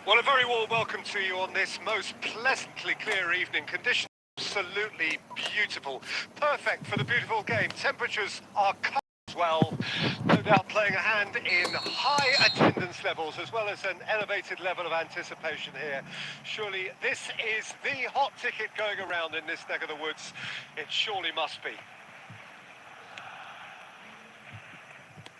Well, a very warm welcome to you on this most pleasantly clear evening. Conditions absolutely beautiful. Perfect for the beautiful game. Temperatures are cold as well. No doubt playing a hand in high attendance levels as well as an elevated level of anticipation here. Surely this is the hot ticket going around in this neck of the woods. It surely must be.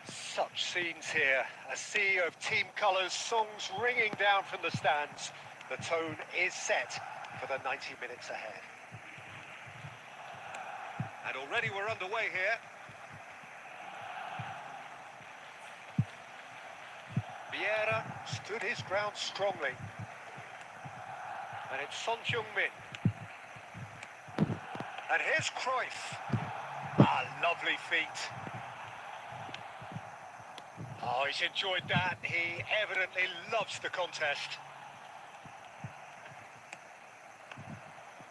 Such scenes here, a sea of team colours, songs ringing down from the stands. The tone is set for the 90 minutes ahead. And already we're underway here. Vieira stood his ground strongly. And it's Son Heung-min. And here's Cruyff. Ah, lovely feet. Oh, he's enjoyed that. He evidently loves the contest.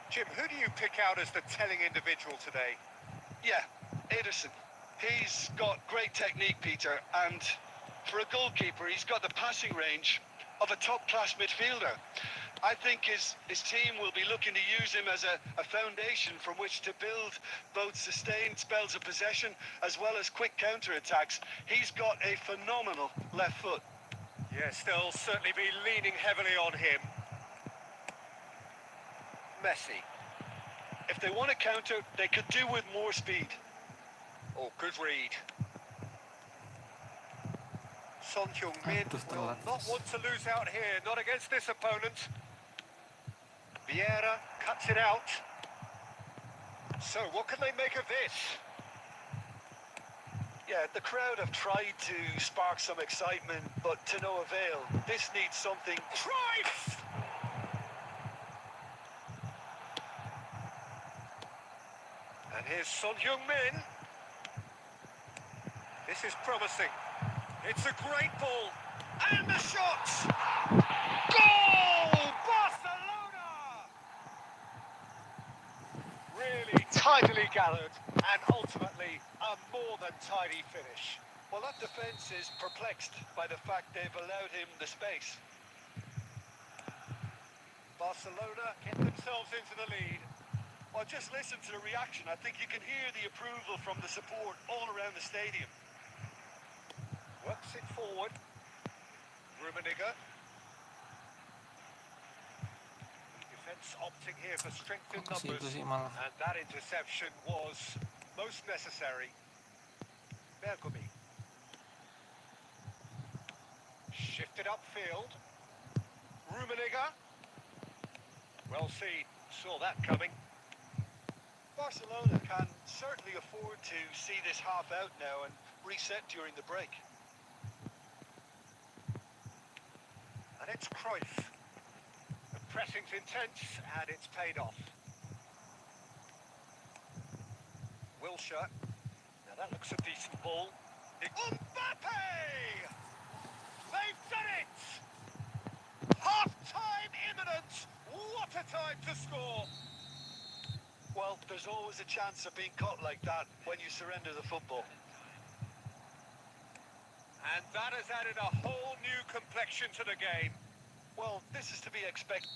Jim, who do you pick out as the telling individual today? Yeah, Ederson. He's got great technique, Peter, and for a goalkeeper, he's got the passing range of a top-class midfielder. I think his team will be looking to use him as a foundation from which to build both sustained spells of possession as well as quick counter-attacks. He's got a phenomenal left foot. Yes, they'll certainly be leaning heavily on him. Messi. If they want to counter, they could do with more speed. Oh, good read. Son Heung-min will not want to lose out here, not against this opponent. Vieira cuts it out. So, what can they make of this? Yeah, the crowd have tried to spark some excitement, but to no avail. This needs something... Cruyff! And here's Son Heung-min. This is promising. It's a great ball. And the shots! Goal! Barcelona! Really tidily gathered and ultimately a more than tidy finish. Well, that defence is perplexed by the fact they've allowed him the space. Barcelona get themselves into the lead. Well, just listen to the reaction. I think you can hear the approval from the support all around the stadium. Works it forward. Rummenigge. Defence opting here for strength in numbers. And that interception was most necessary. Bergumi. Shifted upfield. Rummenigge. Well seen. Saw that coming. Barcelona can certainly afford to see this half out now and reset during the break. And it's Cruyff. The pressing's intense and it's paid off. Wilshere. Now that looks a decent ball. Mbappe! They've done it! Half-time imminent! What a time to score! Well, there's always a chance of being caught like that when you surrender the football. And that has added a whole new complexion to the game. Well, this is to be expected.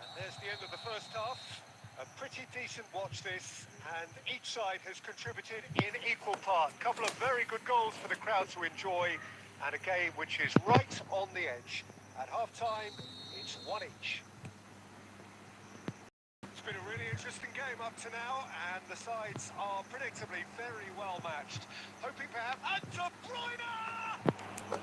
And there's the end of the first half. A pretty decent watch this, and each side has contributed in equal part. A couple of very good goals for the crowd to enjoy, and a game which is right on the edge. At half-time, it's one each. It's been a really interesting game up to now, and the sides are predictably very well matched. Hoping perhaps... And De Bruyne!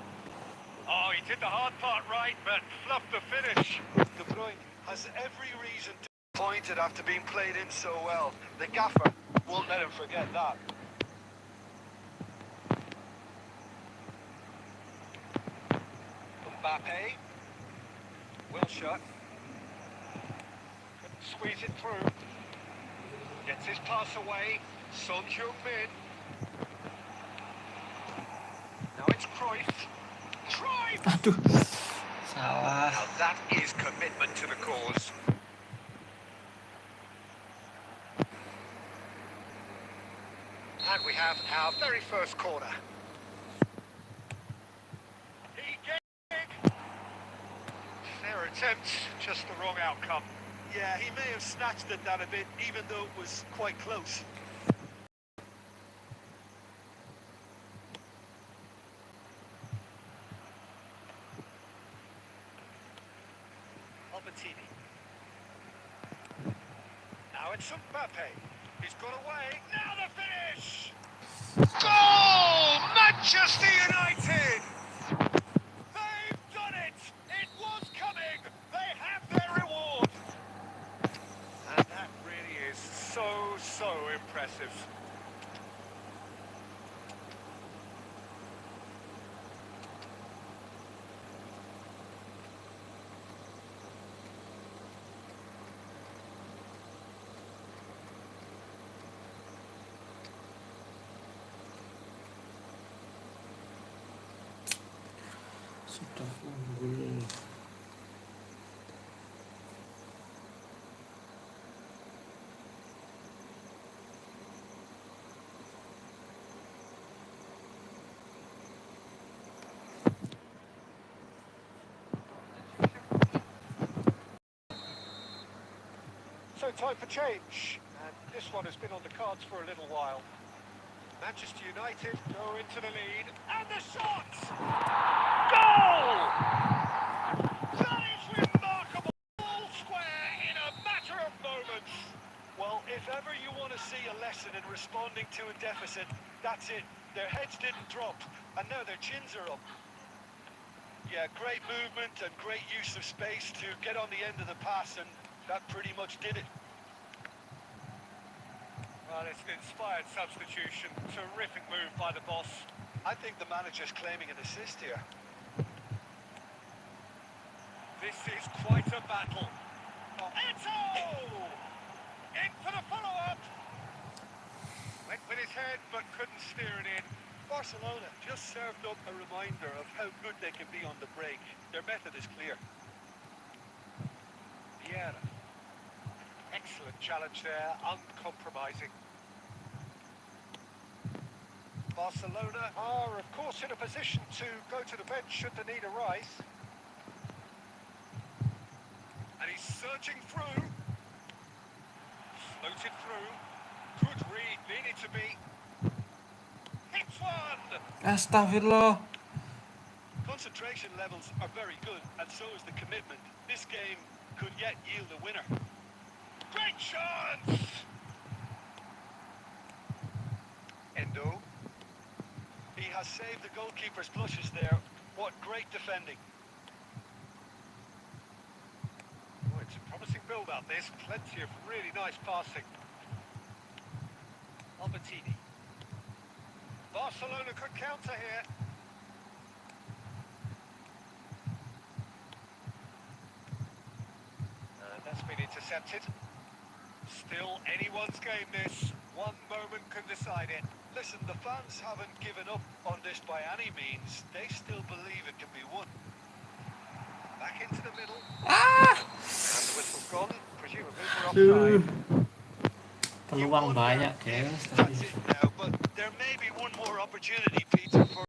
Oh, he did the hard part right, but fluffed the finish. De Bruyne has every reason to be disappointed after being played in so well. The gaffer won't let him forget that. Mbappe. Wilshere. Squeeze it through. Gets his pass away. Son Heung-min. Now it's Cruyff. Cruyff! Aduh, salah. Now that is commitment to the cause. And we have our very first corner. He gets it. attempt, just the wrong outcome. Yeah, he may have snatched at that a bit, even though it was quite close. Albertini. Now it's Mbappe. He's got away. Now the finish! Goal! Manchester United! They've done it! It was coming! They have their reward! And that really is so impressive. Sudah unggul. So time for change, and this one has been on the cards for a little while. Manchester United go into the lead, and the shot! Goal! That is remarkable! All square in a matter of moments! Well, if ever you want to see a lesson in responding to a deficit, that's it. Their heads didn't drop, and now their chins are up. Yeah, great movement and great use of space to get on the end of the pass, and that pretty much did it. Well, it's an inspired substitution. Terrific move by the boss. I think the manager's claiming an assist here. This is quite a battle. Eto! In for the follow-up. Went with his head, but couldn't steer it in. Barcelona just served up a reminder of how good they can be on the break. Their method is clear. Vieira. Excellent challenge there, uncompromising. Barcelona are, of course, in a position to go to the bench should the need arise. And he's surging through. Floated through. Good read, needed to be. Hits one! Astagfirullah. Concentration levels are very good, and so is the commitment. This game could yet yield a winner. Great chance! Endo. He has saved the goalkeeper's blushes there. What great defending. Oh, it's a promising build-up, this. Plenty of really nice passing. Albertini. Barcelona could counter here. That's been intercepted. Still anyone's game, this. One moment can decide it. Listen, the fans haven't given up on this by any means. They still believe it can be won. Back into the middle. Ah! And the whistle's gone. Presumably we're Aduh. offside. Peluang banyak, If guys. that's it now, but there may be one more opportunity, Peter, for...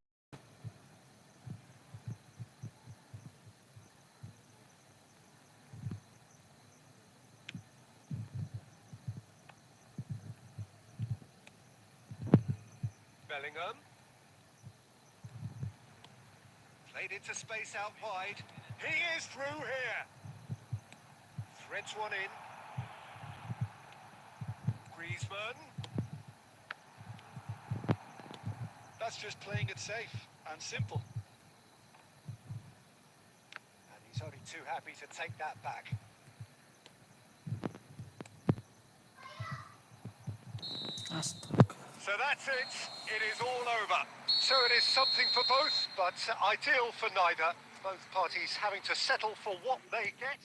Bellingham. Played into space out wide. He is through here. Threads one in. Griezmann. That's just playing it safe and simple. And he's only too happy to take that back. Astaga. So that's it. It is all over. So it is something for both, but ideal for neither. Both parties having to settle for what they get.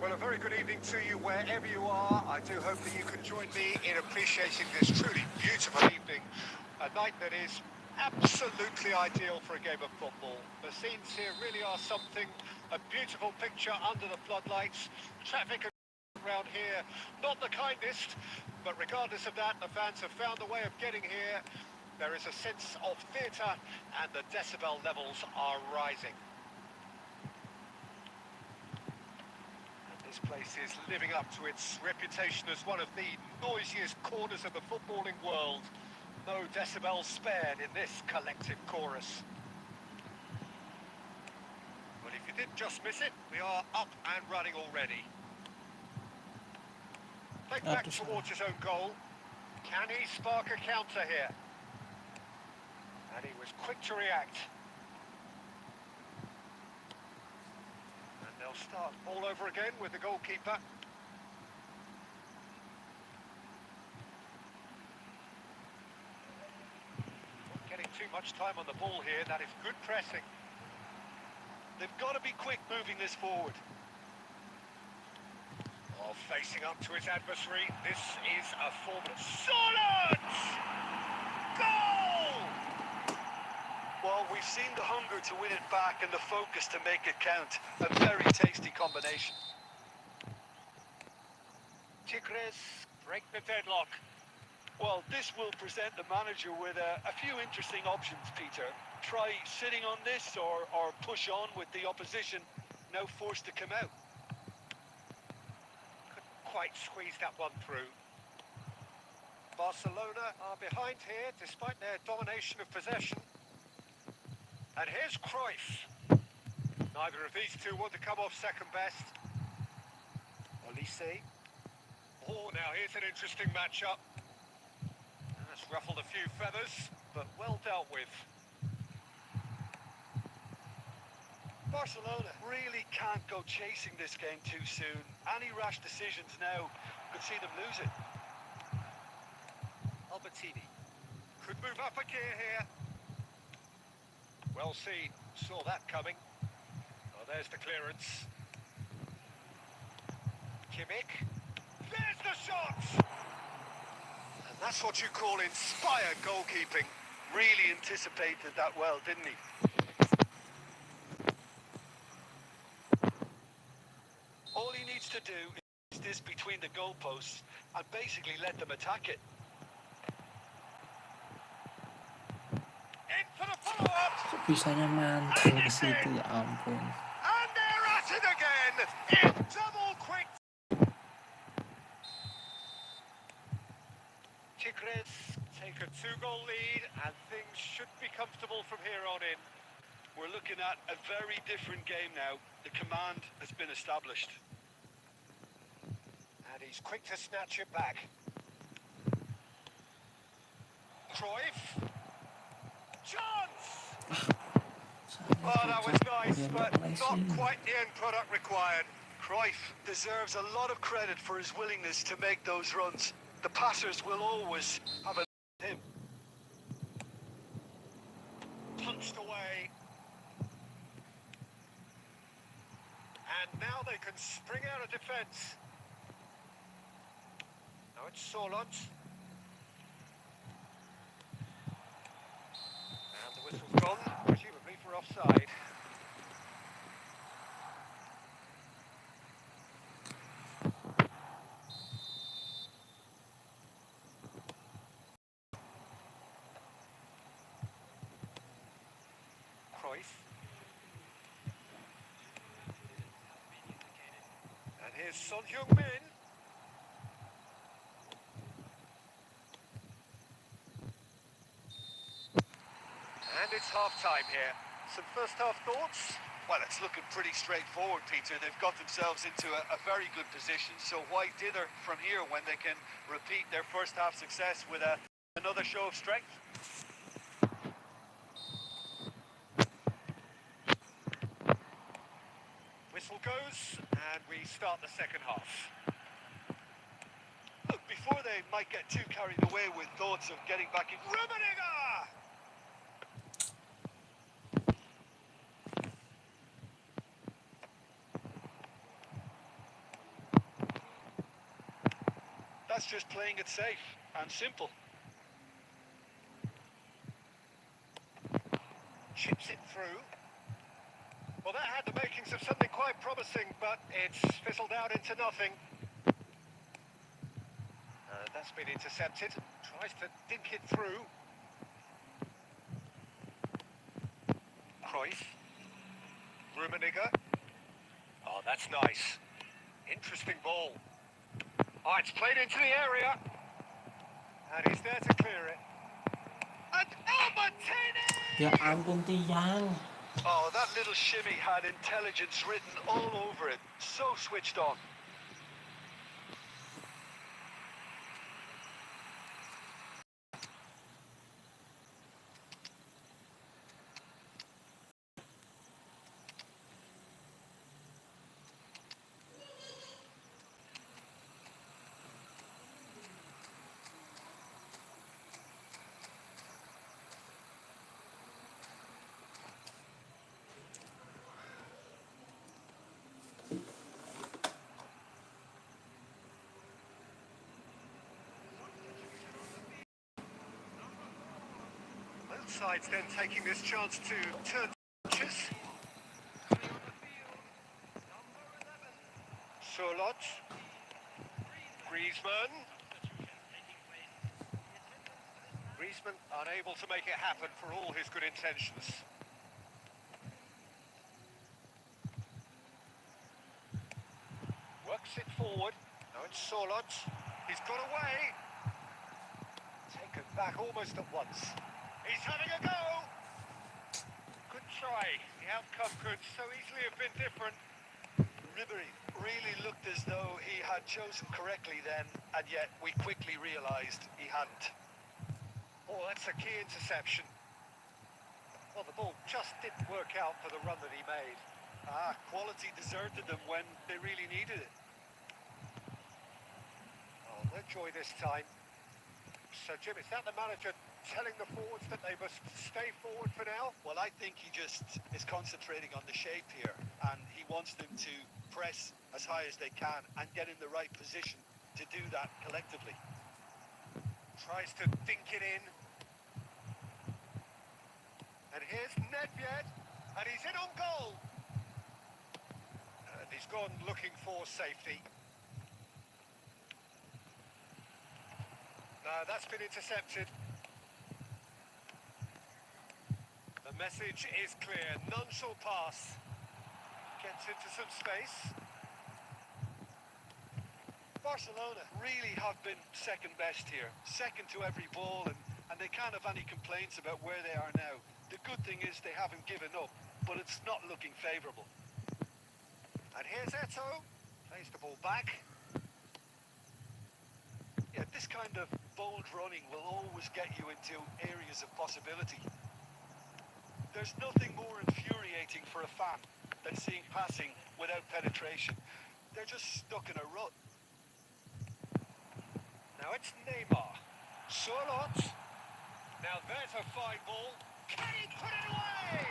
Well, a very good evening to you wherever you are. I do hope that you can join me in appreciating this truly beautiful evening. A night that is absolutely ideal for a game of football. The scenes here really are something. A beautiful picture under the floodlights. Traffic around here, not the kindest, but regardless of that, the fans have found a way of getting here. There is a sense of theatre and the decibel levels are rising. This place is living up to its reputation as one of the noisiest corners of the footballing world. No decibels spared in this collective chorus. But if you did just miss it, we are up and running already. Played back towards his own goal. Can he spark a counter here? And he was quick to react. They'll start all over again with the goalkeeper. Not getting too much time on the ball here. That is good pressing. They've got to be quick moving this forward. Oh, facing up to his adversary. This is a formidable... Solid! Goal! Well, we've seen the hunger to win it back and the focus to make it count. A very tasty combination. Tigres break the deadlock. Well, this will present the manager with a few interesting options, Peter. Try sitting on this or push on with the opposition, now forced to come out. Couldn't quite squeeze that one through. Barcelona are behind here despite their domination of possession. And here's Cruyff. Neither of these two want to come off second best. Olise. Oh, now here's an interesting matchup. That's ruffled a few feathers, but well dealt with. Barcelona really can't go chasing this game too soon. Any rash decisions now could see them lose it. Albertini could move up a gear here. Well seen, saw that coming. Oh, there's the clearance. Kimmich, there's the shot! And that's what you call inspired goalkeeping. Really anticipated that well, didn't he? All he needs to do is this between the goalposts and basically let them attack it. In for the follow-up! Bisanya mantul ke situ, ya ampun. And they're at it again! In double quick! Tigres take a 2-goal lead and things should be comfortable from here on in. We're looking at a very different game now. The command has been established. And he's quick to snatch it back. Cruyff. Chance! Oh, that was nice, but not quite the end product required. Cruyff deserves a lot of credit for his willingness to make those runs. The passers will always have a him. Punched away. And now they can spring out of defence. Now it's Solot. And the whistle's gone, presumably for offside. Cruyff. And here's Son Heung-min. And it's half-time here. Some first-half thoughts? Well, it's looking pretty straightforward, Peter. They've got themselves into a very good position, so why dither from here when they can repeat their first-half success with another show of strength? Whistle goes, and we start the second half. Look, before they might get too carried away with thoughts of getting back in... Rummenigge! That's just playing it safe and simple. Chips it through. Well, that had the makings of something quite promising, but it's fizzled out into nothing. That's been intercepted. Tries to dink it through. Cruyff. Rummenigge. Oh, that's nice. Interesting ball. Oh, it's played into the area. And he's there to clear it. And Albertini! Ya ampun tiang. Oh, that little shimmy had intelligence written all over it. So switched on. Both sides then taking this chance to turn touches. Surlot. Griezmann. Griezmann unable to make it happen for all his good intentions. Works it forward. Now it's Surlot. He's got away. Taken back almost at once. He's having a go. Good try. The outcome could so easily have been different. Ribery really looked as though he had chosen correctly then, and yet we quickly realised he hadn't. Oh, that's a key interception. Well, the ball just didn't work out for the run that he made. Quality deserted them when they really needed it. Oh, no joy this time. So, Jim, is that the manager telling the forwards that they must stay forward for now? Well, I think he just is concentrating on the shape here, and he wants them to press as high as they can and get in the right position to do that collectively. Tries to dink it in. And here's Nedved, and he's in on goal. And he's gone looking for safety. No, that's been intercepted. The message is clear. None shall pass. Gets into some space. Barcelona really have been second best here. Second to every ball, and they can't have any complaints about where they are now. The good thing is they haven't given up, but it's not looking favourable. And here's Eto'o. Plays the ball back. Yeah, this kind of bold running will always get you into areas of possibility. There's nothing more infuriating for a fan than seeing passing without penetration. They're just stuck in a rut. Now it's Neymar. Surlot. Now there's a fine ball. Can he put it away?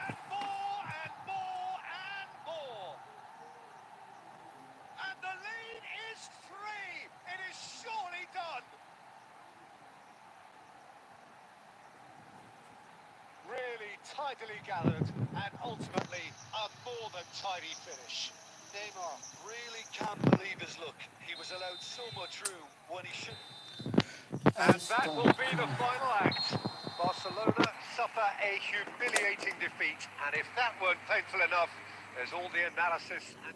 And more, and more, and more. And the lead is 3. It is surely done. Really tidily gathered, and ultimately a more than tidy finish. Neymar really can't believe his luck. He was allowed so much room when he should. And that will be the final act. Barcelona suffer a humiliating defeat, and if that weren't painful enough, there's all the analysis and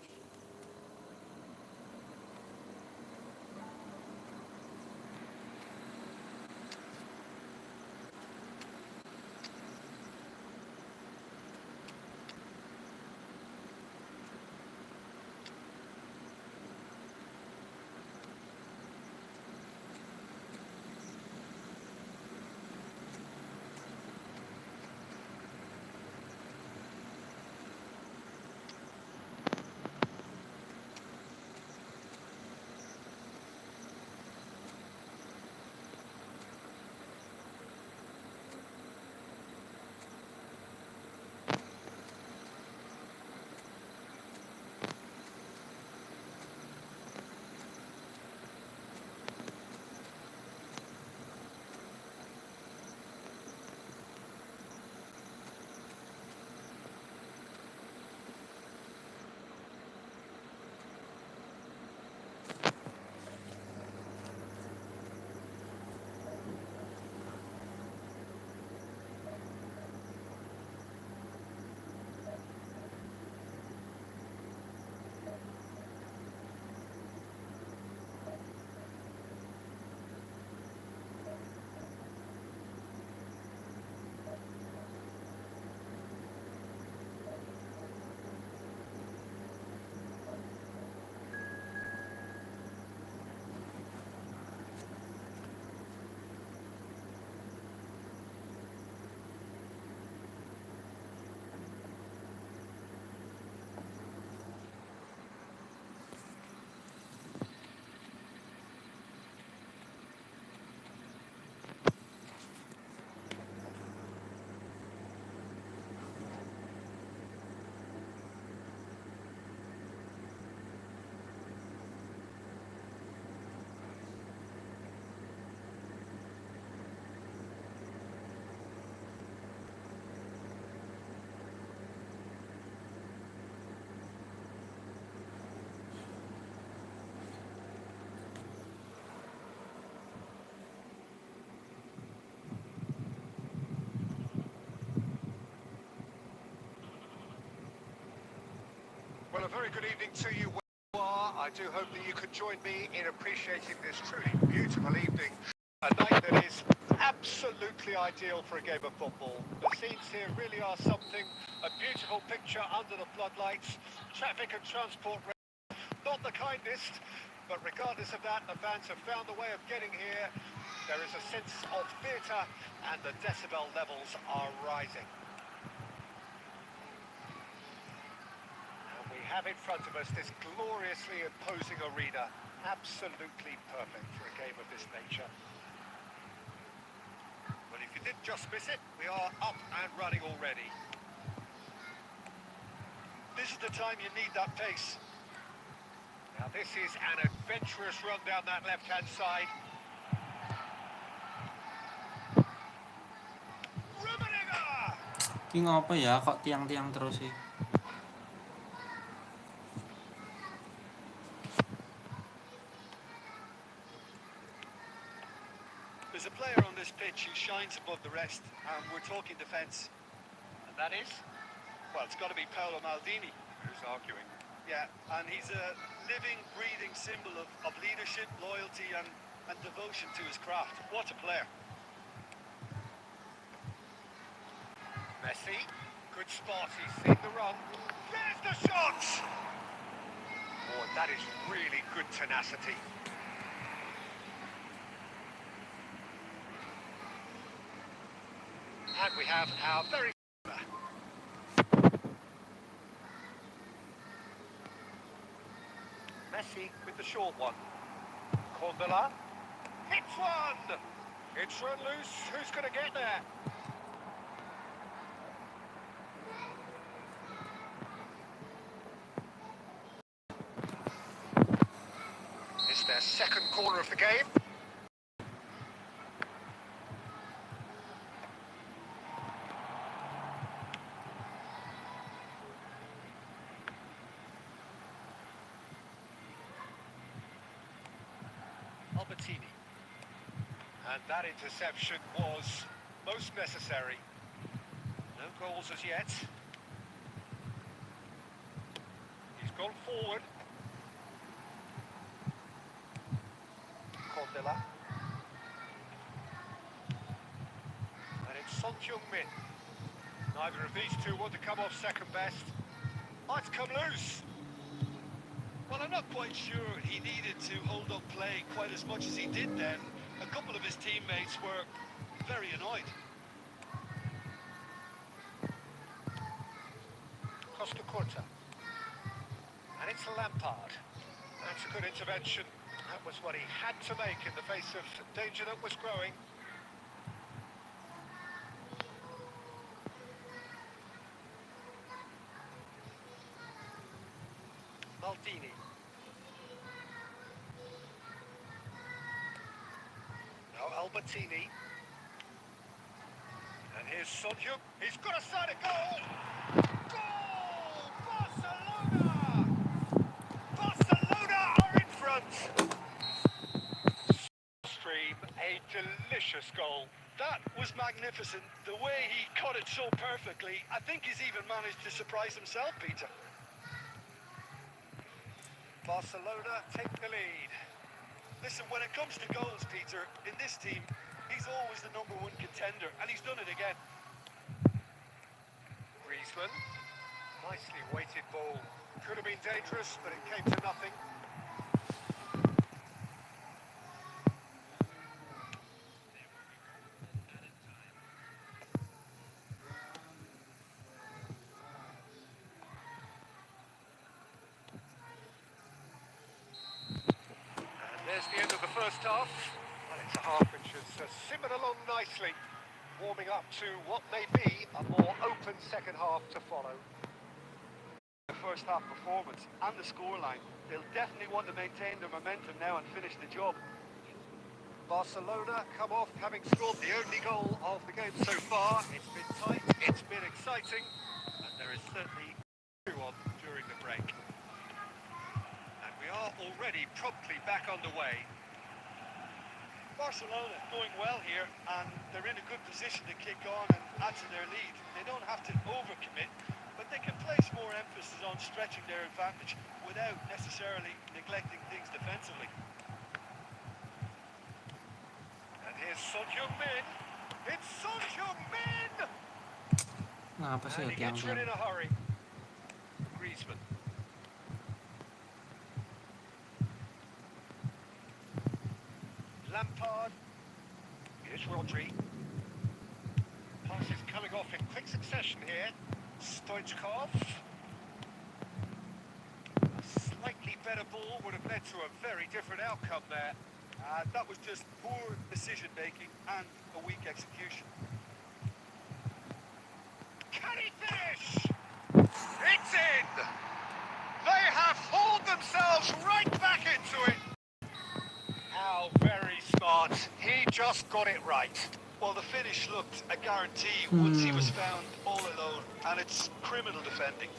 Well, a very good evening to you where you are. I do hope that you could join me in appreciating this truly beautiful evening. A night that is absolutely ideal for a game of football. The scenes here really are something. A beautiful picture under the floodlights. Traffic and transport not the kindest, but regardless of that, the fans have found a way of getting here. There is a sense of theatre and the decibel levels are rising. And we have in front of us this gloriously imposing arena. Absolutely perfect for a game of this nature. Well, if you did just miss it, we are up and running already. This is the time you need that pace. Now this is an adventurous run down that left-hand side. Rummenigge! Ini ngapa ya kok tiang-tiang terus sih? There's a player on this pitch who shines above the rest, and we're talking defence. And that is? Well, it's got to be Paolo Maldini. Who's arguing? Yeah, and he's a living, breathing symbol of leadership, loyalty and devotion to his craft. What a player. Messi, good spot, he's seen the run. There's the shot! Oh, that is really good tenacity. And we have our very... Messi with the short one. Cordula. Hits one! It's run loose. Who's going to get there? It's their second corner of the game. Albertini. And that interception was most necessary. No goals as yet. He's gone forward. Cordella. And it's Son Heung-min. Neither of these two want to come off second best. Might come loose. Well, I'm not quite sure he needed to hold up play quite as much as he did then. A couple of his teammates were very annoyed. Costa Curta. And it's Lampard. That's a good intervention. That was what he had to make in the face of danger that was growing. Maldini. Now Albertini. And here's Son Heung. He's got a side of goal! Goal! Barcelona! Barcelona are in front! Stream, a delicious goal. That was magnificent. The way he cut it so perfectly. I think he's even managed to surprise himself, Peter. Barcelona take the lead. Listen, when it comes to goals, Peter, in this team, he's always the #1 contender, and he's done it again. Griezmann, nicely weighted ball. Could have been dangerous, but it came to nothing. There's the end of the first half. Well, it's a half which has simmered along nicely, warming up to what may be a more open second half to follow. The first half performance and the scoreline, they'll definitely want to maintain their momentum now and finish the job. Barcelona come off having scored the only goal of the game so far. It's been tight, it's been exciting, and there is certainly on during the break. And we are already promptly back underway. Barcelona going well here, and they're in a good position to kick on and add to their lead. They don't have to overcommit, but But they can place more emphasis on stretching their advantage without necessarily neglecting things defensively. And here's Son Heung-min. It's Son Heung-min! Ngapa sih And he gets rid tiang-tiang? in a hurry. Griezmann. Lampard. Here's Rodri. Passes coming off in quick succession here. Stoichkov. A slightly better ball would have led to a very different outcome there. That was just poor decision-making and a weak execution. Can he finish? It's in! They have hauled themselves right back into it. How very smart. He just got it right. Well, the finish looked a guarantee once he was found all alone, and it's criminal defending.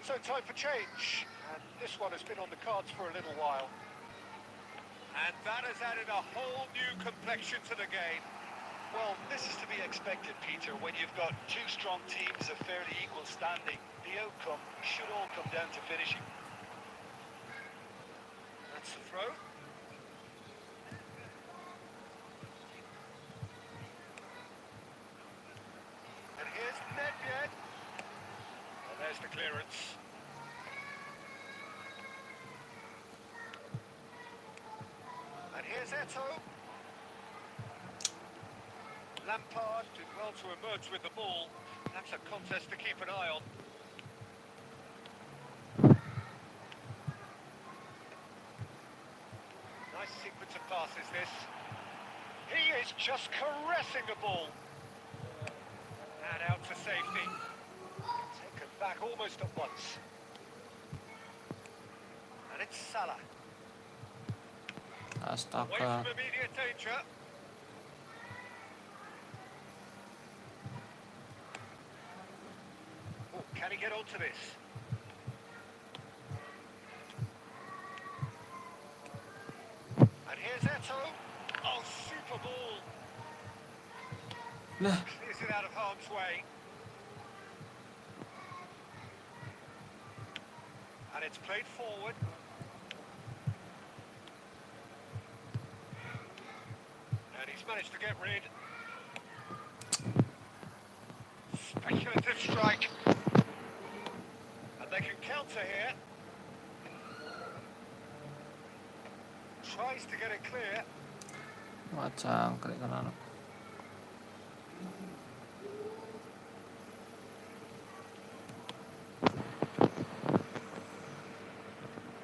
So time for change. And this one has been on the cards for a little while. And that has added a whole new complexion to the game. Well, this is to be expected, Peter. When you've got two strong teams of fairly equal standing, the outcome should all come down to finishing. That's the throw. And here's Nedved. Well, there's the clearance. And here's Eto. Lampard did well to emerge with the ball. That's a contest to keep an eye on. Nice sequence of passes, this. He is just caressing the ball. And out to safety. Taken back almost at once. And it's Salah. Away Astaga. from immediate danger. Oh, can he get onto this? And here's Eto. Oh, super ball. Nah, Clears it out of harm's way. And it's played forward. And he's managed to get rid. Speculative strike. And they can counter here. Tries to get it clear. macam kali kan anak.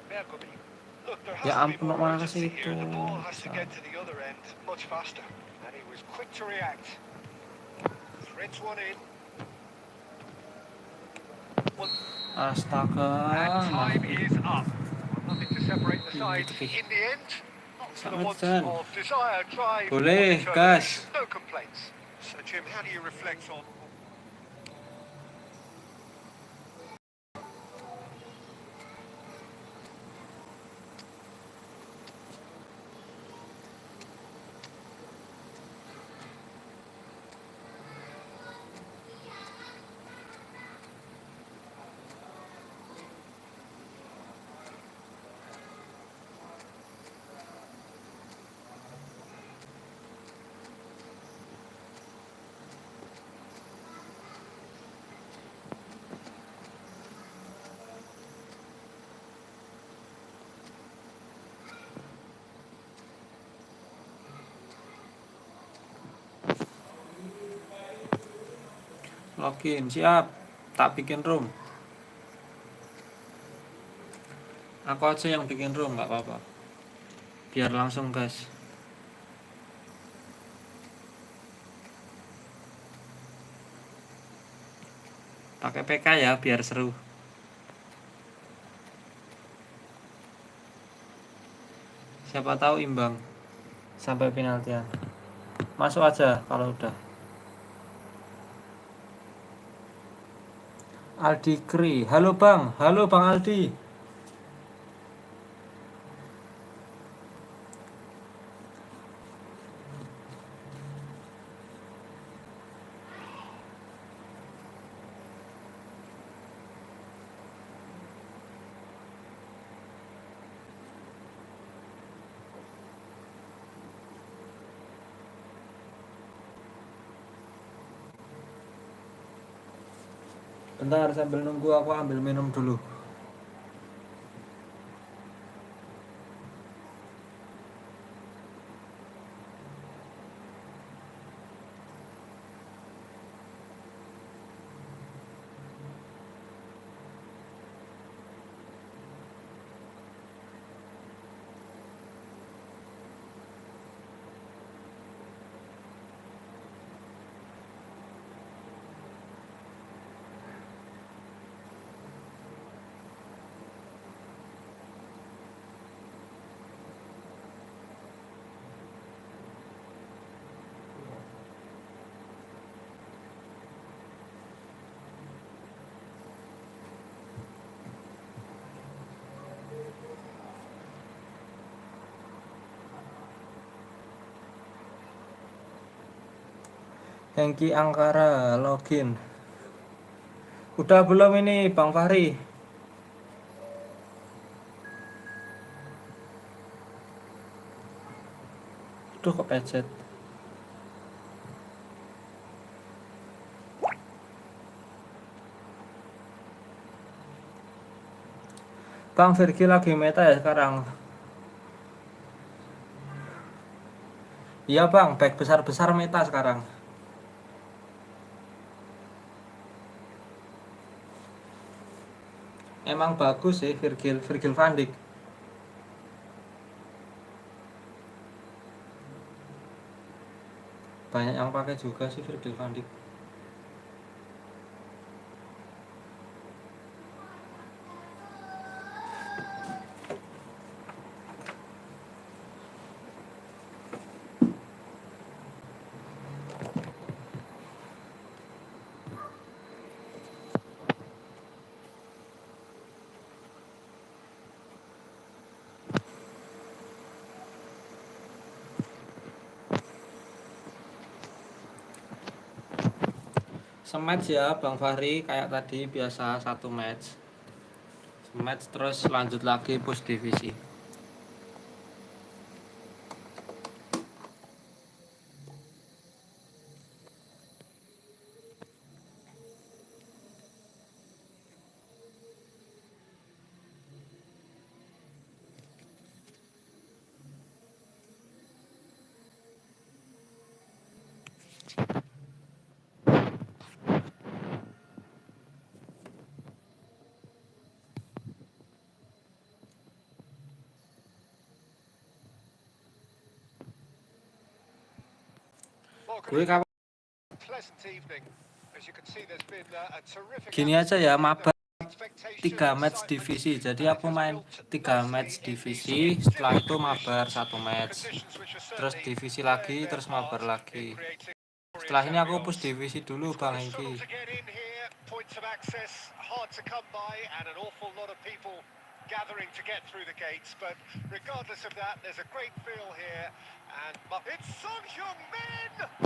Bergomi. Look, there has Ya to be ampun, more mana urgency sih here. itu? The ball has to get to the other end much faster. And he was quick to react. Threads one in. Astaga. And time Nah, is up. Nothing to separate the Ini sides. tuh, Ki. In the end, not for the Sangat want sen. of desire, drive, or Boleh, determination. gas. No complaints. So Jim, how do you reflect on Login, siap. Tak bikin room. Aku aja yang bikin room, nggak apa-apa. Biar langsung gas. Pakai PK ya, biar seru. Siapa tahu imbang sampai penaltian. Masuk aja kalau udah. Aldi Kri, halo Bang Aldi. Bentar sambil nunggu aku ambil minum dulu. Hengki Angkara login. Udah belum ini Bang Fahri? Duh kepecet. Bang Virgi lagi meta ya sekarang? Iya bang, back besar-besar meta sekarang. Emang bagus sih Virgil van Dijk. Banyak yang pakai juga sih Virgil van Dijk. Sematch ya Bang Fahri, kayak tadi biasa satu match. Sematch terus lanjut lagi push divisi. Gue kapan gini aja ya, mabar 3 match divisi. Jadi aku main 3 match divisi, setelah itu mabar 1 match. Terus divisi lagi, terus mabar lagi. Setelah ini aku push divisi dulu Bang Hengki. Gathering to get through the gates, but regardless of that, there's a great feel here, and it's Son Heung-min!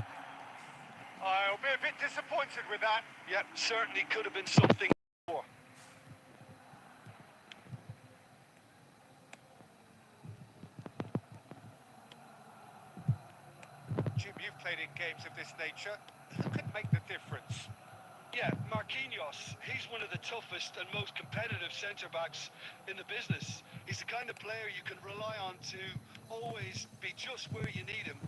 I'll be a bit disappointed with that. Yep, certainly could have been something more. Jim, you've played in games of this nature. Who can make the difference? Yeah, Marquinhos, he's one of the toughest and most competitive centre-backs in the business. He's the kind of player you can rely on to always be just where you need him.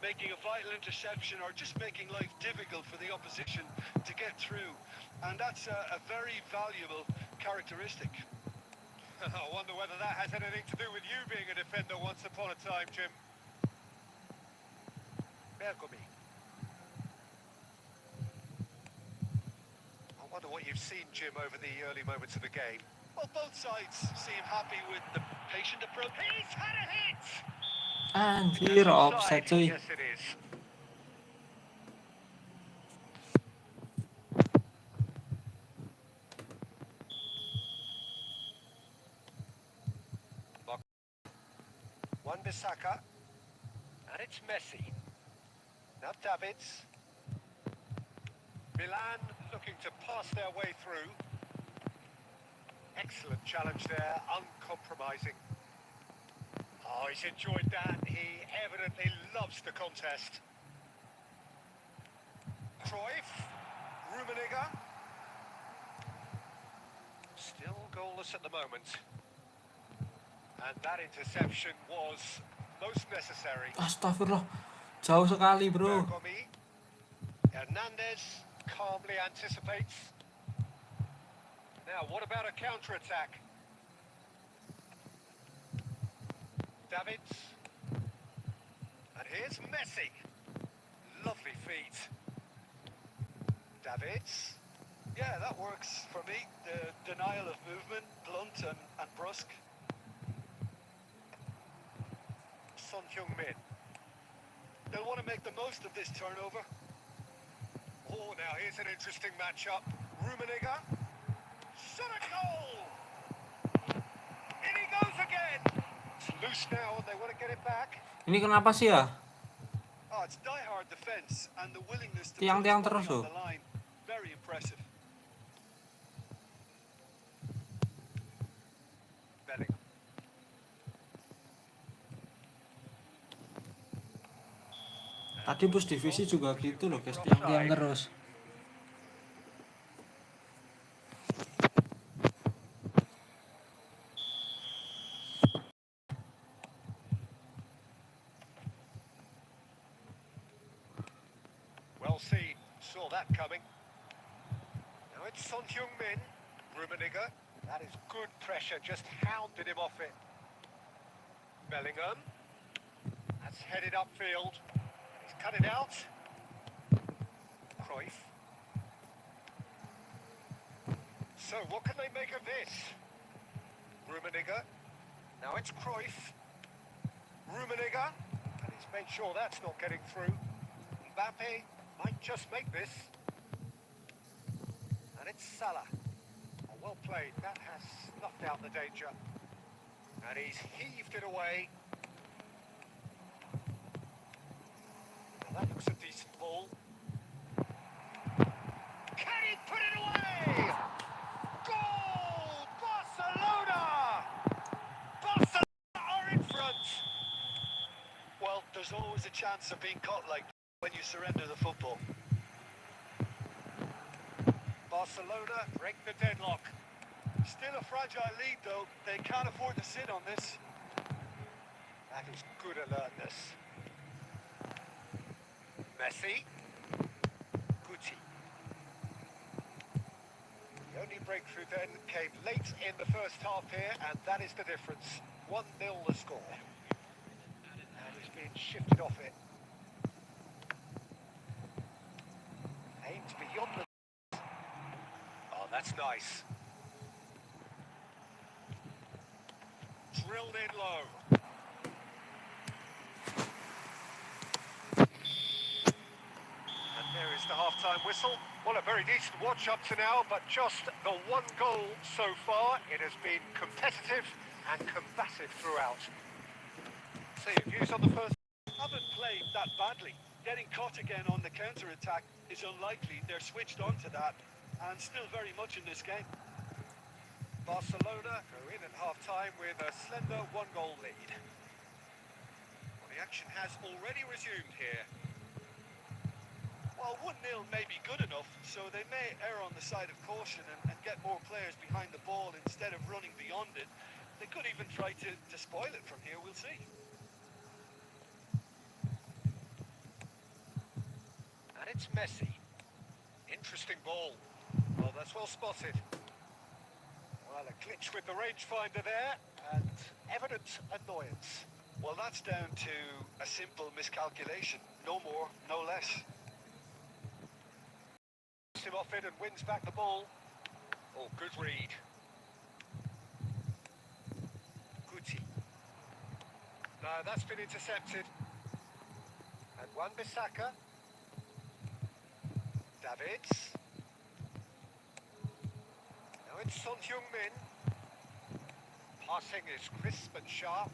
making a vital interception or just making life difficult for the opposition to get through. And that's a very valuable characteristic. I wonder whether that has anything to do with you being a defender once upon a time, Jim. Bergomi. I wonder what you've seen, Jim, over the early moments of the game. Well, both sides seem happy with the patient approach. He's had a hit! Anjir, offside cuy. Yes, it is. Wan-Bissaka. And it's Messi. Now Davids. Milan looking to pass their way through. Excellent challenge there, uncompromising. Oh, he's enjoyed that. He evidently loves the contest. Cruyff, Rummenigge. Still goalless at the moment. And that interception was most necessary. Astagfirullah. Jauh sekali, bro. Bergomi. Hernandez calmly anticipates. Now, what about a counter-attack? Davids. And here's Messi. Lovely feet. Davids. Yeah, that works for me. The denial of movement, blunt and brusque. Son Heung-min. They'll want to make the most of this turnover. Oh, now here's an interesting matchup. Rummenigge. Shot a goal! In he goes again! It's loose now and they want to get it back. Ini kenapa sih ya? Oh, it's die-hard defense and the willingness to Tiang-tiang put his terus, body on loh. the line. Very impressive. Bellingham. Tadi bus divisi juga gitu loh, guys. Tiang-tiang terus. Well seen. Saw that coming. Now it's Son Heung-min. Rummenigge. That is good pressure. Just hounded him off it. Bellingham. That's headed upfield. He's cut it out. Cruyff. So what can they make of this? Rummenigge. Now it's Cruyff. Rummenigge. And he's made sure that's not getting through. Mbappe might just make this. And it's Salah. Oh, well played. That has snuffed out the danger. And he's heaved it away. Now that looks a decent ball. Can he put it away? Goal! Barcelona! Barcelona are in front. Well, there's always a chance of being caught like that when you surrender the football. Barcelona break the deadlock. Still a fragile lead, though. They can't afford to sit on this. That is good alertness. Messi. Gucci. The only breakthrough then came late in the first half here, and that is the difference. 1-0 the score. And he's been shifted off it. Aims beyond the... Oh, that's nice. Drilled in low. And there is the half-time whistle. Well, a very decent watch up to now, but just the one goal so far. It has been competitive and combative throughout. So your views on the first? Haven't played that badly. Getting caught again on the counter-attack is unlikely. They're switched on to that and still very much in this game. Barcelona go in at half-time with a slender one-goal lead. Well, the action has already resumed here. Well, 1-0 may be good enough, so they may err on the side of caution and get more players behind the ball instead of running beyond it. They could even try to spoil it from here, we'll see. it's Messi. Interesting ball. Well, that's well spotted. Well, a glitch with the rangefinder there, and evident annoyance. Well, that's down to a simple miscalculation. No more, no less. Him off it and wins back the ball. Oh, good read. Guti. No, that's been intercepted. And Wan-Bissaka. Davids. Now it's Son Heung-min. Passing is crisp and sharp.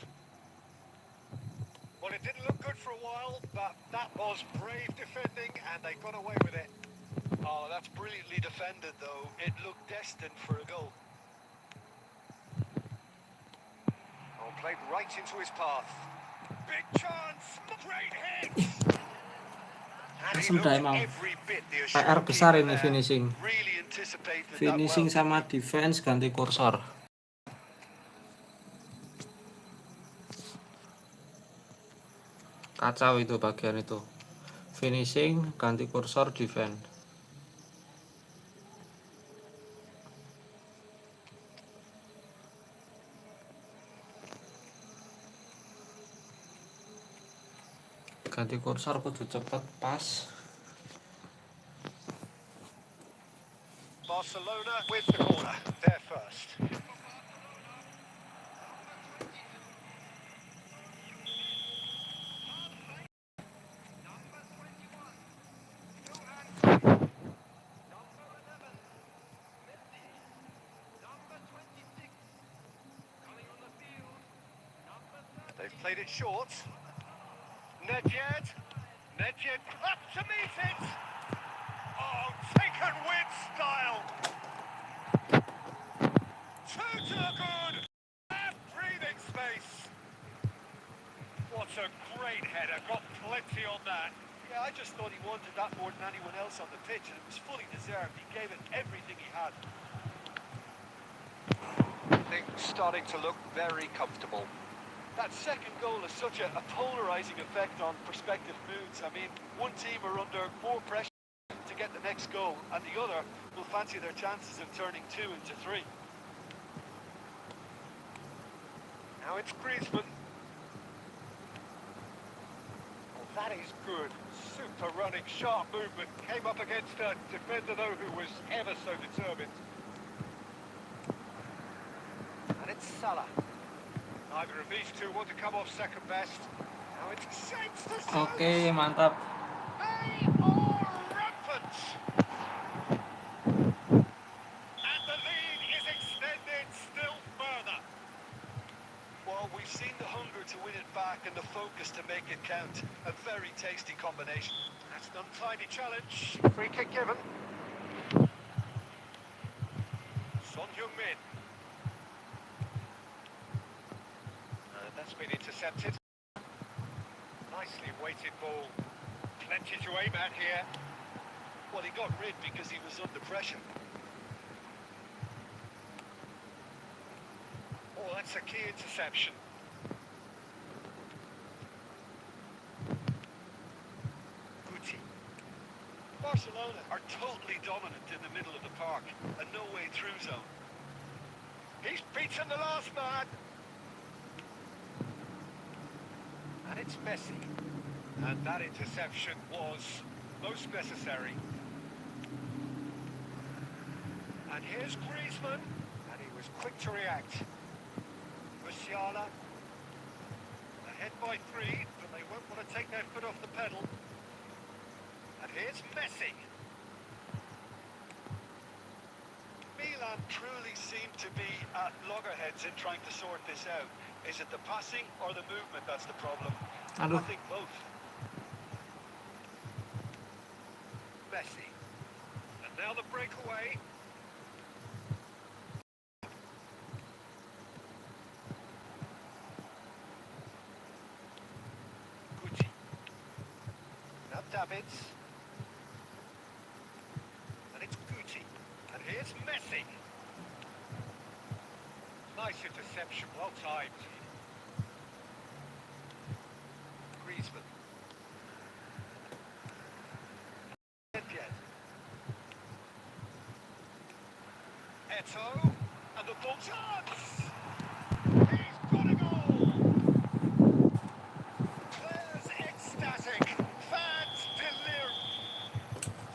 Well, it didn't look good for a while, but that was brave defending, and they got away with it. Oh, that's brilliantly defended, though. It looked destined for a goal. Oh, played right into his path. Big chance, great hit! And he Sudah looked emang every bit the PR assured besar keeper ini there. finishing. Really anticipated that Finishing well. sama defense ganti kursor. Kacau itu bagian itu. Finishing ganti kursor defense. Ganti kursor kudu cepet pas. Barcelona with the corner, there first. They've played it short. Nedved up to meet it. Oh, taken with style. Two to good. And breathing space. What a great header. Got plenty on that. Yeah, I just thought he wanted that more than anyone else on the pitch, and it was fully deserved. He gave it everything he had. Things starting to look very comfortable. That second goal has such a polarising effect on prospective moods. I mean, one team are under more pressure to get the next goal, and the other will fancy their chances of turning 2 into 3. Now it's Griezmann. Oh, that is good. Super running, sharp movement. Came up against a defender, though, who was ever so determined. And it's Salah. Neither of these two want to come off second best. Now it's shapes to shoot. Oke, mantap. They are rampant. And the lead is extended still further. Well, we've seen the hunger to win it back and the focus to make it count. A very tasty combination. That's an untidy challenge. Free kick given. Son Heung-min. That's been intercepted. Nicely weighted ball. Plenty to aim at here. Well, he got rid because he was under pressure. Oh, that's a key interception. Guti. Barcelona are totally dominant in the middle of the park. A no-way through zone. He's beaten the last man. And it's Messi. And that interception was most necessary. And here's Griezmann. And he was quick to react. Musiala. Ahead by 3, but they won't want to take their foot off the pedal. And here's Messi. Milan truly seem to be at loggerheads in trying to sort this out. Is it the passing or the movement that's the problem? Aduh. I think both. Messi. And now the breakaway. Guti. Now Davids. And it's Guti. And here's Messi. Nice interception, well timed. Griezmann. Neto, and the ball turns. He's got a goal. Players ecstatic, fans delirious.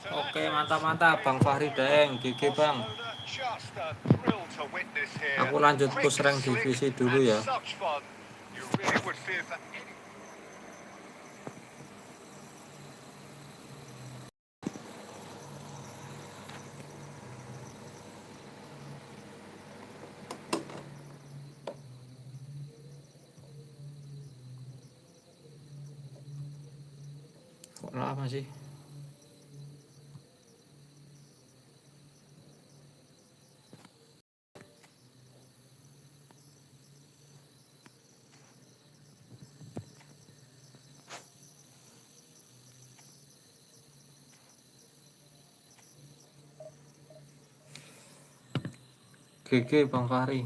So Oke, that's mantap-mantap Bang Fahri Daeng, GG Bang. Barcelona just a thrill to witness here. Aku lanjut Quick, push rank slick, divisi dulu and ya. such fun. You really would fear for any. Kok lama sih? GG Bang Fahri.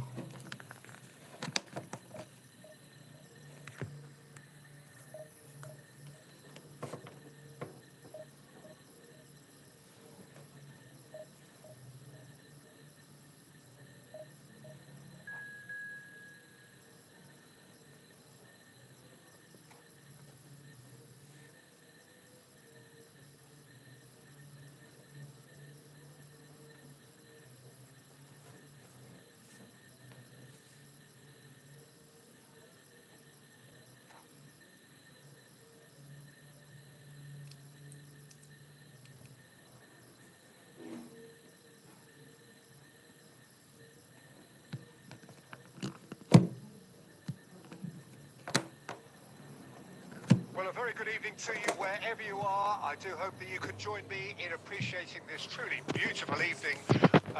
Well, a very good evening to you wherever you are. I do hope that you can join me in appreciating this truly beautiful evening,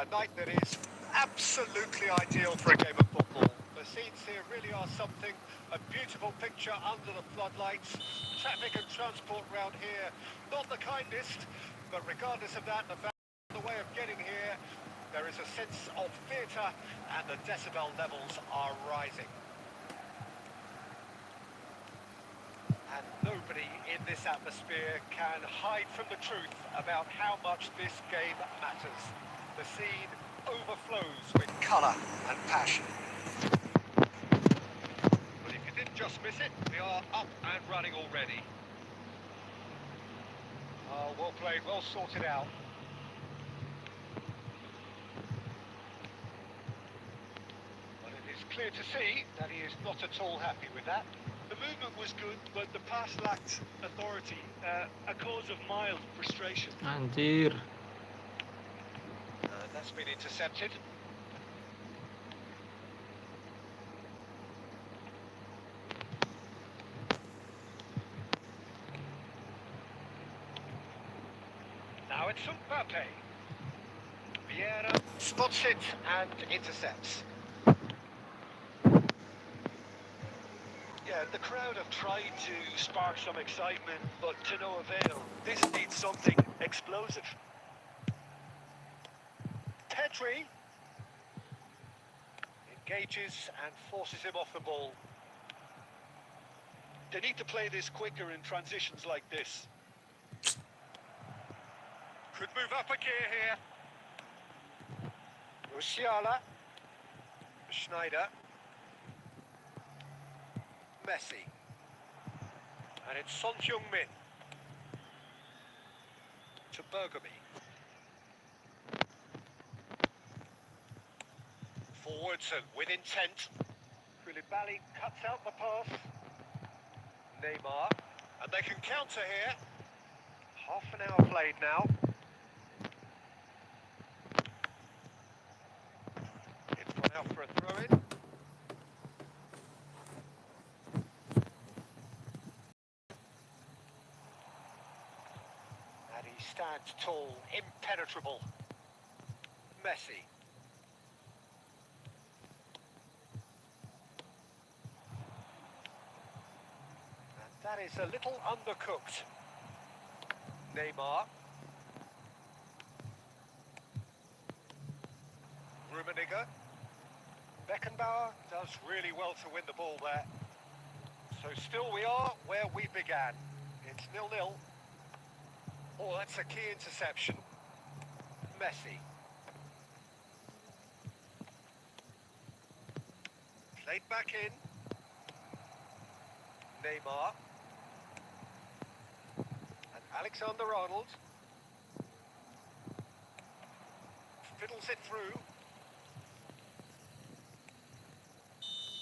a night that is absolutely ideal for a game of football. The scenes here really are something, a beautiful picture under the floodlights. Traffic and transport round here, not the kindest, but regardless of that, the way of getting here, there is a sense of theatre and the decibel levels are rising. And nobody in this atmosphere can hide from the truth about how much this game matters. The scene overflows with colour and passion. But if you didn't just miss it, we are up and running already. Oh, well played, well sorted out. But it is clear to see that he is not at all happy with that. The movement was good, but the pass lacked authority, a cause of mild frustration. Anjir. That's been intercepted. Now it's Mbappe. Vieira spots it and intercepts. Yeah, the crowd have tried to spark some excitement, but to no avail. This needs something explosive. Pedri engages and forces him off the ball. They need to play this quicker in transitions like this. Could move up a gear here. Musiala. Schneider. Messi. And it's Son Heung-min. To Bergamy. Forwards and with intent. Koulibaly cuts out the pass. Neymar. And they can counter here. Half an hour played now. It's gone out for a throw-in. And he stands tall, impenetrable. Messi. And that is a little undercooked. Neymar. Rummenigge. Beckenbauer does really well to win the ball there. So still we are where we began. It's 0-0. Oh, that's a key interception. Messi. Played back in. Neymar. And Alexander-Arnold. Fiddles it through.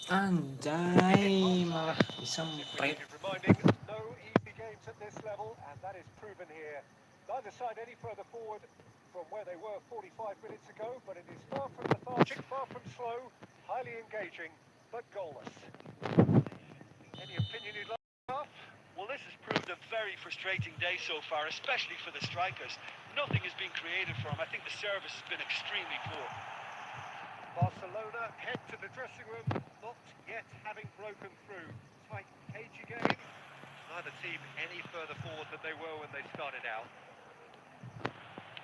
Anjay, malah bisa Simply mempret. needed reminding, no easy games at this level, and that is proven here. Neither side any further forward from where they were 45 minutes ago, but it is far from lethargic, far from slow, highly engaging, but goalless. Any opinion you'd like to have? Well, this has proved a very frustrating day so far, especially for the strikers. Nothing has been created for them. I think the service has been extremely poor. Barcelona head to the dressing room, not yet having broken through. Tight, cagey game. Neither team any further forward than they were when they started out.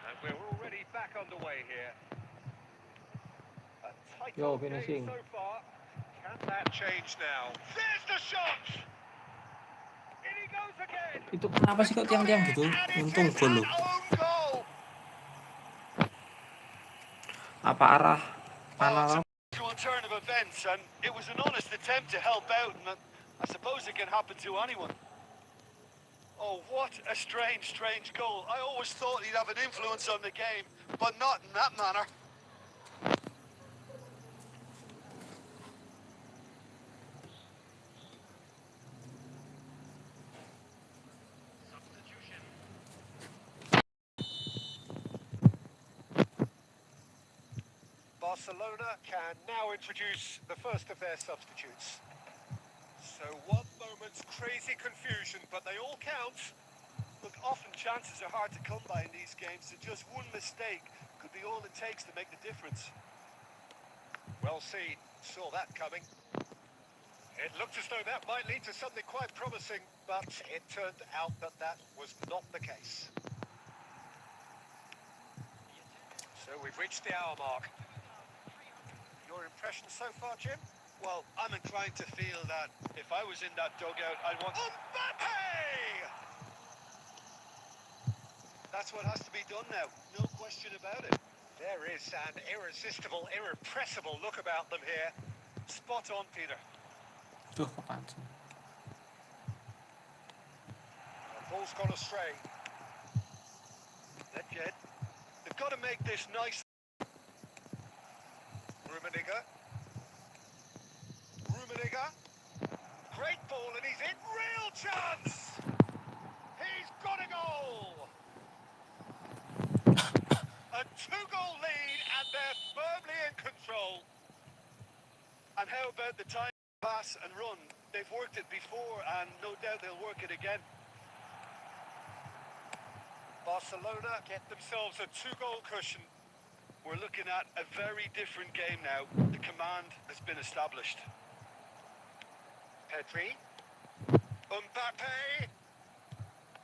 And we're already back underway here. A tight Yo, old game finishing. so far. Can that change now? There's the shot! In he goes again! Itu kenapa sih kok tiang-tiang gitu? And it Untung is gol an loh. own goal! Apa arah Oh, mana it's lo? a unusual turn of events, and it was an honest attempt to help out, and I suppose it can happen to anyone. Oh, what a strange, strange goal. I always thought he'd have an influence on the game, but not in that manner. Barcelona can now introduce the first of their substitutes. So one moment's crazy confusion, but they all count. Look, often chances are hard to come by in these games, so just one mistake could be all it takes to make the difference. Well seen, saw that coming. It looked as though that might lead to something quite promising, but it turned out that that was not the case. So we've reached the hour mark. Your impressions so far, Jim? Well, I'm inclined to feel that if I was in that dugout, I'd want... Mbappe! That's what has to be done now, no question about it. There is an irresistible, irrepressible look about them here. Spot on, Peter. Tuh kepancing. The ball's gone astray. They've got to make this nice. Rummenigge. Great ball, and he's in. Real chance! He's got a goal! A two-goal lead, and they're firmly in control. And how about the time, pass and run? They've worked it before, and no doubt they'll work it again. Barcelona get themselves a two-goal cushion. We're looking at a very different game now. The command has been established. Pedri. Mbappe.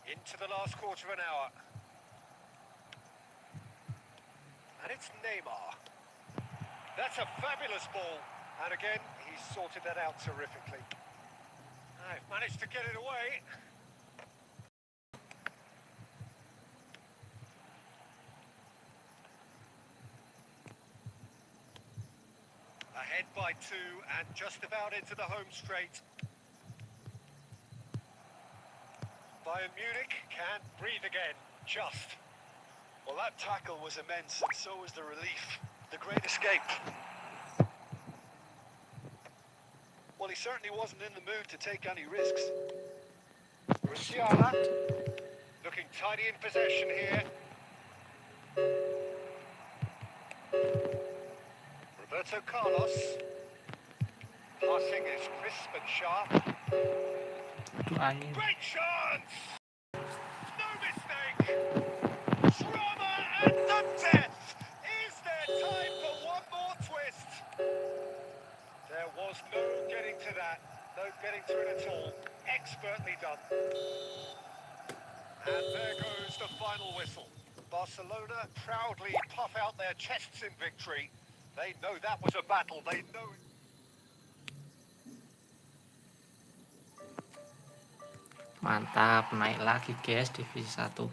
Into the last quarter of an hour. And it's Neymar. That's a fabulous ball. And again, he's sorted that out terrifically. I've managed to get it away. Ahead by two and just about into the home straight. Bayern Munich can't breathe again, just. Well, that tackle was immense, and so was the relief. The great escape. Well, he certainly wasn't in the mood to take any risks. Musiala looking tidy in possession here. Roberto Carlos. Passing is crisp and sharp. Aduh angin. Great chance! No mistake! Drama and the death! Is there time for one more twist? There was no getting to that. No getting to it at all. Expertly done. And there goes the final whistle. Barcelona proudly puff out their chests in victory. They know that was a battle. They know... Mantap, naik lagi guys divisi 1.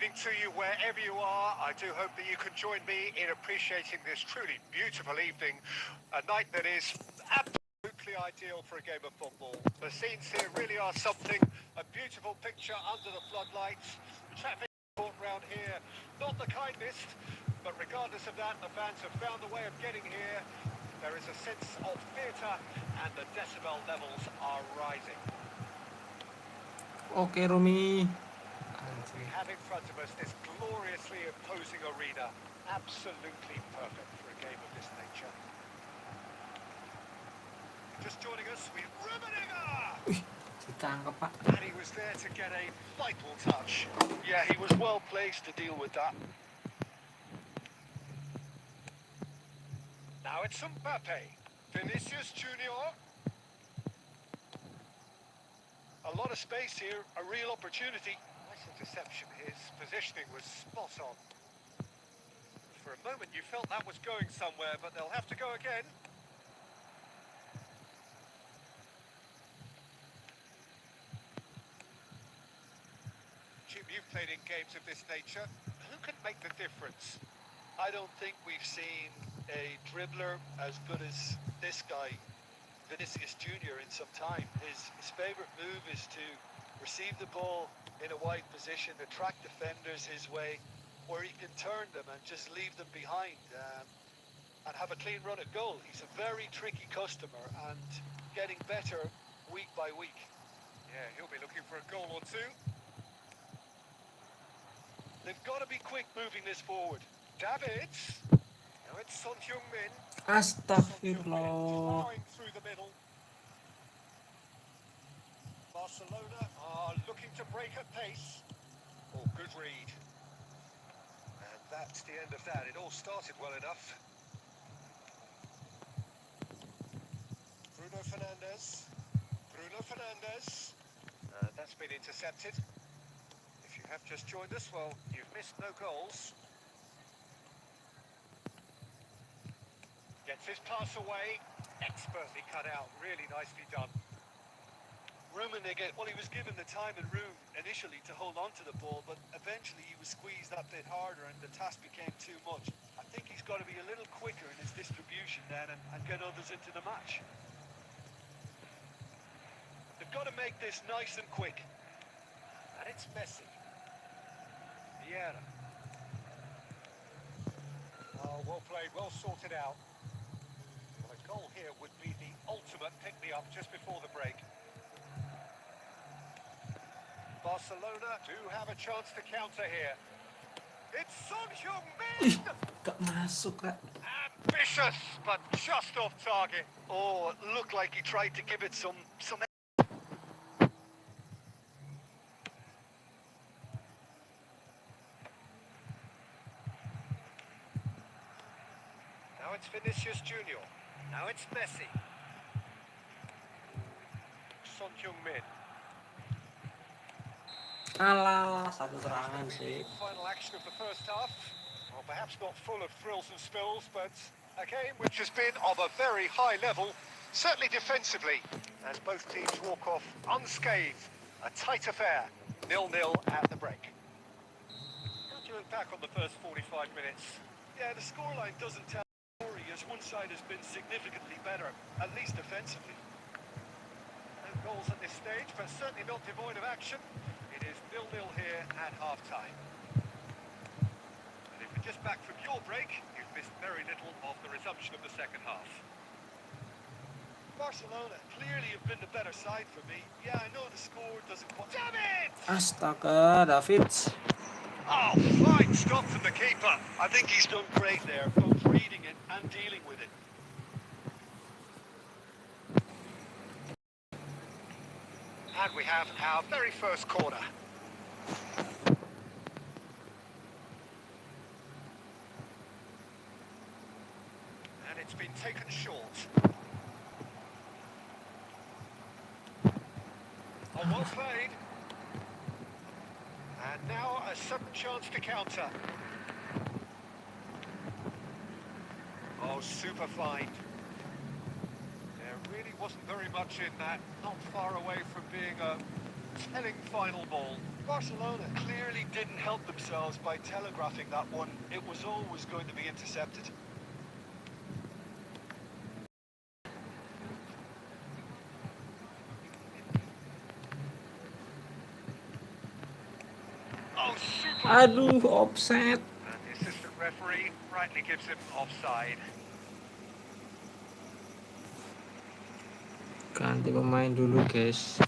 evening to you wherever you are. I do hope that you can join me in appreciating this truly beautiful evening, a night that is absolutely ideal for a game of football. The scenes here really are something, a beautiful picture under the floodlights. Traffic round here, not the kindest, but regardless of that, the fans have found a way of getting here. There is a sense of theatre and the decibel levels are rising. Oke Rumi. We have in front of us this gloriously imposing arena, absolutely perfect for a game of this nature. Just joining us, we've Rummenigge! Ditangkap Pak. And he was there to get a vital touch. Yeah, he was well placed to deal with that. Now it's Mbappe. Vinicius Junior. A lot of space here, a real opportunity. Nice interception. His positioning was spot on. For a moment you felt that was going somewhere, but they'll have to go again. Jim, you've played in games of this nature. Who can make the difference? I don't think we've seen a dribbler as good as this guy, Vinicius Junior, in some time. His favourite move is to receive the ball in a wide position, attract defenders his way, where he can turn them and just leave them behind and have a clean run at goal. He's a very tricky customer and getting better week by week. Yeah, he'll be looking for a goal or two. They've got to be quick moving this forward. Davids. Now it's Son Heung-min. Astagfirullah. Flying through the middle. Barcelona are looking to break at pace. Oh, good read. And that's the end of that. It all started well enough. Bruno Fernandes. Bruno Fernandes. That's been intercepted. If you have just joined us, well, you've missed no goals. Gets his pass away. Expertly cut out. Really nicely done. Rummenigge, well, he was given the time and room initially to hold on to the ball, but eventually he was squeezed that bit harder and the task became too much. I think he's got to be a little quicker in his distribution then and get others into the match. They've got to make this nice and quick. And it's Messi. Vieira. Oh, well played, well sorted out. Well, a goal here would be the ultimate pick-me-up just before the break. Barcelona do have a chance to counter here. It's Son Heung-min! Gak masuk Kak. Ambitious, but just off target. Oh, it looked like he tried to give it some. Now it's Vinicius Junior. Now it's Messi. Son Heung-min. Alah, satu serangan sih. Final action of the first half. Well, perhaps not full of thrills and spills, but a game which has been of a very high level, certainly defensively, as both teams walk off unscathed. A tight affair, 0-0 at the break. How do you look back on the first 45 minutes? Yeah, the scoreline doesn't tell the story as one side has been significantly better, at least defensively. No goals at this stage, but certainly not devoid of action. It is 0-0 here at half-time. And if you're just back from your break, you've missed very little of the resumption of the second half. Barcelona clearly have been the better side for me. Yeah, I know the score doesn't quite... Damn it! Astaga, Davids. Oh, fine stop from the keeper. I think he's done great there, both reading it and dealing with it. And we have our very first corner. And it's been taken short. Oh, well played. And now a sudden chance to counter. Oh, super fine. There really wasn't very much in that. Not far away from being a telling final ball. Barcelona clearly didn't help themselves by telegraphing that one. It was always going to be intercepted. Oh, super! Aduh, offset. And the assistant referee rightly gives him offside. Ganti pemain dulu, guys.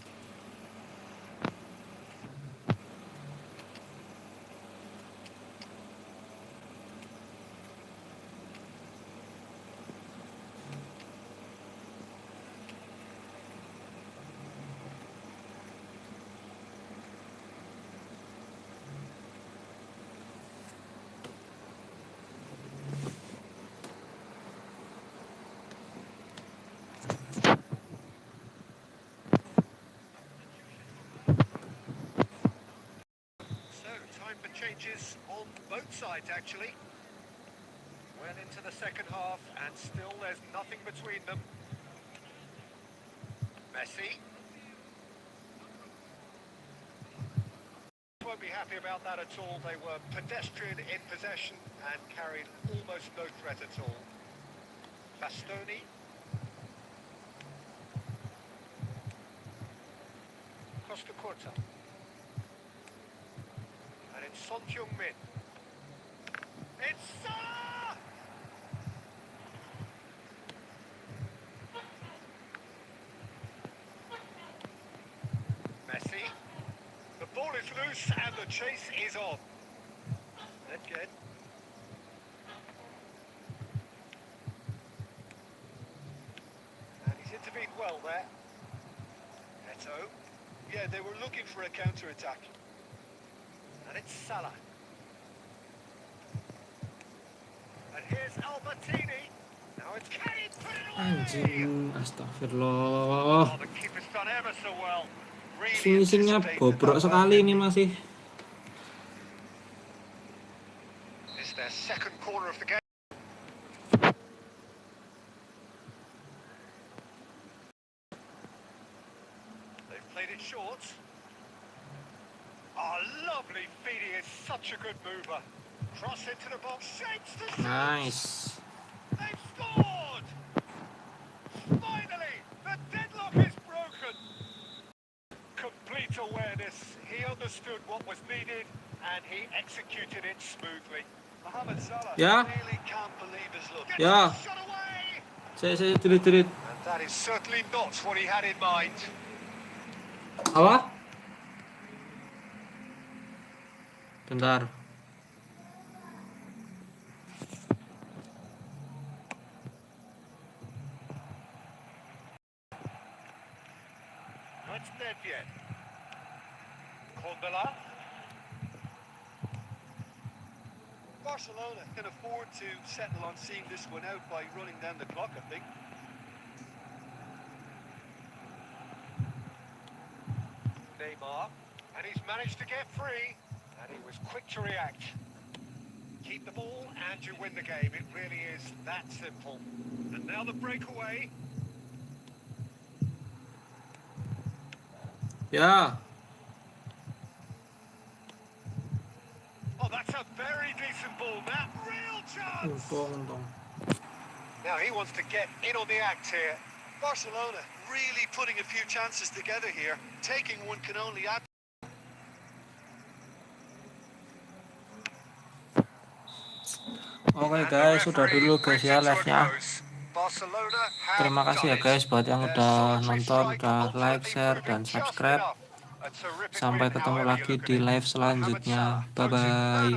So, time for changes on both sides, actually. Well into the second half, and still there's nothing between them. Messi. Won't be happy about that at all. They were pedestrian in possession and carried almost no threat at all. Bastoni. Costa Curta. And it's Son Heung-min. It's Salah! Messi. The ball is loose and the chase is on. Again. And he's intervened well there. Neto. Yeah, they were looking for a counter-attack. And it's Salah. And here's Albertini. Now it's can he put it away? Anjing, astagfirullah. Oh, the keeper's done ever so well. Really Finishingnya anticipated bobrok that sekali perfectly. ini masih. It's their second corner of the game. They've played it short. Oh, lovely feed. He is such a good mover. Cross into the box. Shapes the shot. Nice. They've scored! Finally, the deadlock is broken. Complete awareness. He understood what was needed and he executed it smoothly. Mohamed Salah Yeah. really can't believe his luck. Gets Yeah. the shot away! Saya tulit-tulit. And that is certainly not what he had in mind. Apa? Bentar. No, it's Nedved. Kondala. Barcelona can afford to settle on seeing this one out by running down the clock, I think. Neymar. And he's managed to get free. And he was quick to react. Keep the ball and you win the game. It really is that simple. And now the breakaway. Ya. Oh, that's a very decent ball. That real chance. Untung. Now he wants to get in on the act here. Barcelona really putting a few chances together here. Taking one can only add. Oke guys, sudah dulu guys ya live-nya. Terima kasih ya guys buat yang udah nonton, udah like, share, dan subscribe. Sampai ketemu lagi di live selanjutnya. Bye bye.